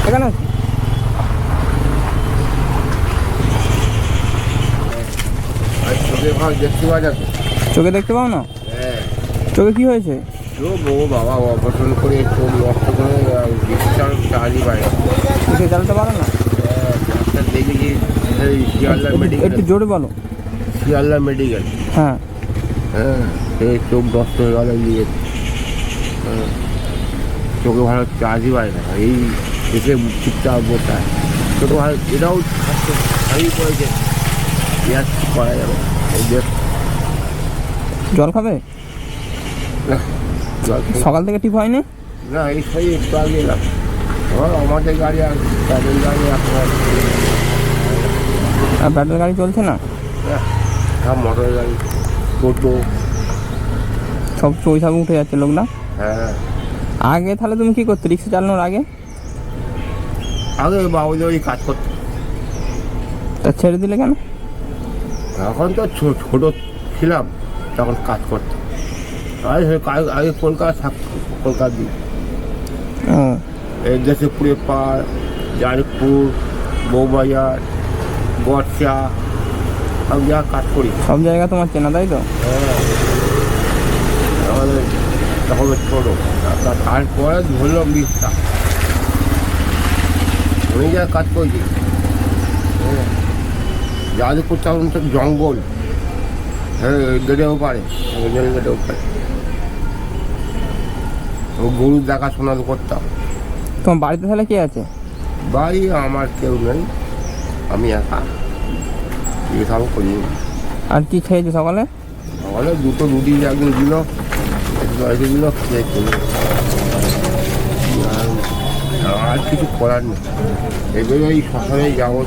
এখানে চোখে ভাব দেখতে পাওয়া যাবে। চোখে দেখতে পাও না? হ্যাঁ, চোখে কি হয়েছে? চোখ ও বাবা অপারেশন করে চোখ নষ্ট করে ডিসচার্জ চার্জই পায় না। চোখে চালাতে পারো না? ডাক্তার দেখেছি এই শিয়ালদা মেডিকেল, একটু জোরে বলো। শিয়ালদা মেডিকেল। হ্যাঁ, হ্যাঁ, সেই চোখ নষ্ট হয়ে গেল দিয়ে চোখে ভালো চার্জই পায় না। এই এসে চুপচাপ বোঝায় চোখে ভালো, এটাও ভালোই পড়েছে। আর কি করা যাবে? এই যে জল খাবে? জল সকাল থেকে ঠিক হয়নি? না, এই সেই একটু আগে এলাম। আমাদের গাড়ি আর তাদের গাড়ি এখন আর ব্যাটারি গাড়ি চলছে না? সব মোটর গাড়ি, টোটো সব ওইসব উঠে যাচ্ছে লোক না? হ্যাঁ। আগে তাহলে তুমি কি করতে রিক্সা চালানোর আগে? আগে বাবুদের ওই কাজ করতো। তা ছেড়ে দিলে কেন? এখন তো ছোট ছিলাম, তখন কাজ করতো। আগে কলকাতা থাকতো, কলকাতা দিই ও, এই দেশেপুরে পাড়, জারিপুর, বউবাজার, বর্ষা, সব জায়গায় কাজ করি। সব জায়গা তোমার চেনা, তাই তো? হ্যাঁ, আমাদের তখন ছোটো, তারপরে ধরলাম বিশটা, অনেক জায়গায় কাজ করেছি। যাদবপুর তখন তো জঙ্গল, হ্যাঁ, গেটেও পারে, গেটেও পারে। ও গরু দেখাশোনা করতাম। তোমার বাড়িতে তাহলে কে আছে? বাড়ি আমার কেউ নেই, আমি একা, এসব করি। আর কি খেয়েছো সকালে? সকালে দুটো রুটি একদিন দিল, দিল, খেয়ে চলে। আর কিছু করার নেই, এবার ওই শ্মশানে যাবো।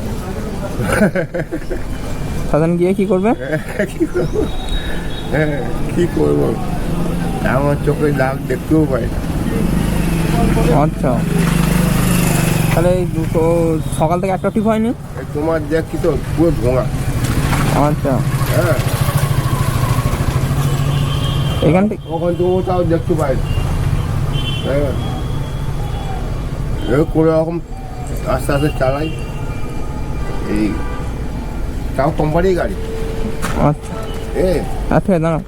সাধারণ গিয়ে কি করবে? হ্যাঁ, কী করবো, আমার চোখে দাগ দেখতেও পাই না। আচ্ছা, তাহলে এই দুটো সকাল থেকে একটা ঠিক হয়নি? তোমার দেখছি তো পুরো ভোঙা। আচ্ছা, হ্যাঁ, এখান থেকে ওখান থেকে ওটাও দেখতে পাই না। হ্যাঁ, কোনো রকম আস্তে আস্তে চালাই, এই তাও কোম্পানির গাড়ি। আচ্ছা, আচ্ছা, দাঁড়াও।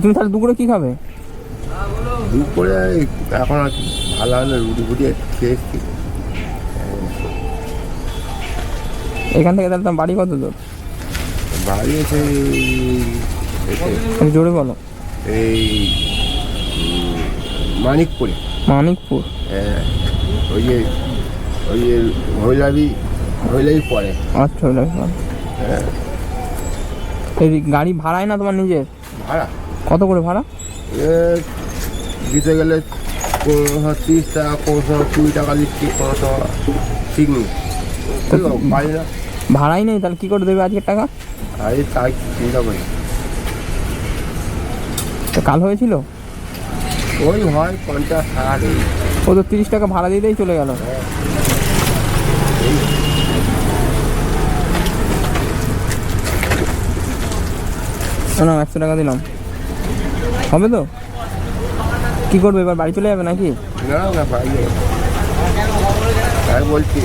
তুমি তাহলে দুপুরে কি খাবে? দুপুরে এখন আর ভালো হয় না, রুটি ফুটি খেয়ে এসছি। এখান থেকে তাহলে তোমার বাড়ি কত দূর? বাড়ি এসে একটু জোরে বলো। এই মানিকপুরে। মানিকপুর? হ্যাঁ, ওই যে হইলাবি পরে। আচ্ছা, হ্যাঁ, এই গাড়ি ভাড়ায় না তোমার নিজের? ভাড়া কত করে ভাড়া? দিতে গেলে 30 টাকা, 20 টাকা দিচ্ছি, 15 টাকা, ঠিক নেই। পারি না, ভাড়াই নেই, তাহলে কী করে দেবে আজকের টাকা? আরে তাই চিন্তা করি। তো কাল হয়েছিল? ওই হয় 50 60। ও তো 30 টাকা ভাড়া দিতেই চলে গেল। না, 100 টাকা দিলাম, হবে তো? কী করবে এবার, বাড়ি চলে যাবে নাকি? না না, পাই যাবে, তাই বলছি।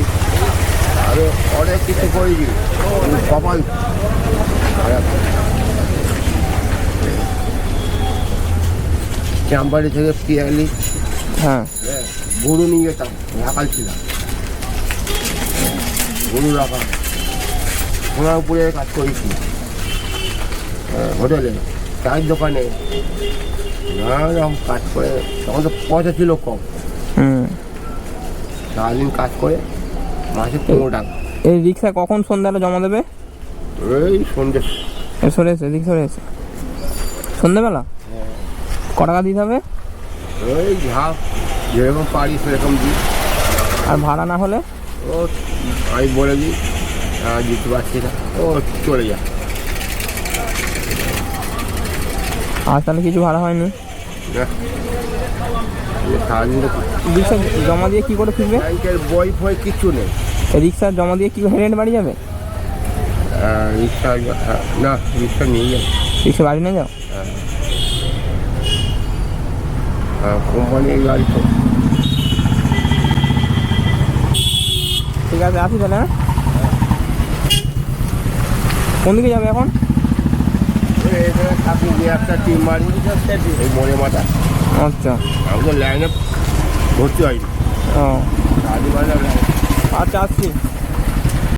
আরো অনেক কিছু করেছি, কপাল খারাপ। চাম্পারি থেকে পিয়ালি, হ্যাঁ, গরু নিয়ে যেতাম, রাখাল ছিলাম, গরু রাখা। সোনারপুরে কাজ করেছি, হোটেলে, চায়ের দোকানে, নানা রকম কাজ করে। তখন তো পয়সা ছিল কম, সারাদিন কাজ করে মাসে 15 টাকা। এই রিক্সা কখন সন্ধ্যাটা জমা দেবে? এই সন্ধ্যে। সরে এসে দিক সরে এসে সন্ধ্যেবেলা ক টাকা দিতে হবে? ওই ঝাঁপ যেরকম পারি সেরকম দিই। আর ভাড়া না হলে? ও আমি বলে দিই, দিতে পারছি না, ও চলে যায়। আর তাহলে কিছু ভাড়া হয়নি? সারাদিন রিক্সা জমা দিয়ে কি করে ফিরবে? ব্যাংকের বই ফই কিছু নেই। রিক্সা জমা দিয়ে কি হেঁটে বাড়ি যাবে? রিক্সা না, রিক্সা নিয়ে যাবে। রিক্সা বাড়ি নিয়ে যাও? কোম্পানির গাড়ি তো। আছে, আসি তাহলে। হ্যাঁ, কোন দিকে যাবে এখন? আপনি যে একটা টিম মারি এই মনে মাথা আচ্ছা। আমি তো লাইনে ভর্তি হয়নি, ও কাজী বাজার লাইনে। আচ্ছা, আসছি।